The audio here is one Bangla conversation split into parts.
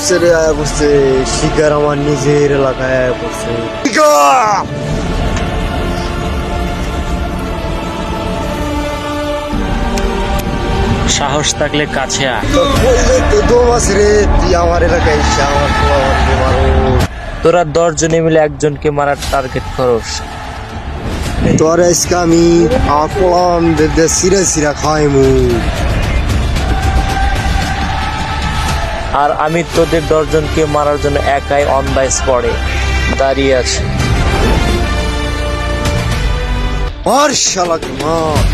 ছেড়ে আয়া পড়ছে, শিকার আমার নিজের এলাকায় আয়া পড়ছে। সাহস থাকলে কাছে আয়। তো দম আছে রে, তুই আমার এলাকায় এসে আমার পোলাপানকে মারো। তোরা 10 জনে মিলে একজনকে মারার টার্গেট করস। তোর আজকে আমি আমার পোলাপানদের সিরা সিরা খাইমু। আর আমি তোদের 10 জনকে মারার জন্য একাই অন দ্য স্পটে দাঁড়িয়ে আছি। আর শালাকে মার।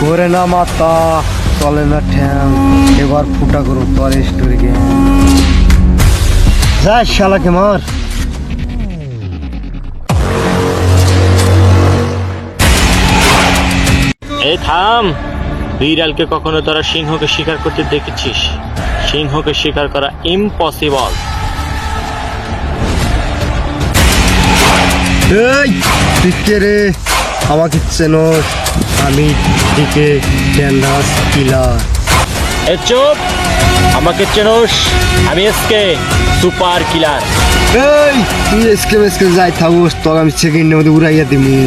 করে না মাতা, চলে না ঠ্যাং, এবার ফুটা করো তোর স্টোরি গেম। যা শালাকে মার। এই থাম। বিড়ালকে কখনো তোরা সিংহকে শিকার করতে দেখেছিস? সিংহকে শিকার করা ইম্পসিবল। এই তুই কে রে? আমাকে চেনোস? আমি দিকে ড্যান্ডাস কিলার। এ চুপ! আমাকে চেনোস? আমি এসকে সুপার কিলার। এই তুই এসকে যাই থাকুস, তোর আমি সেকেন্ডের মধ্যে উড়াইয়া দিমু।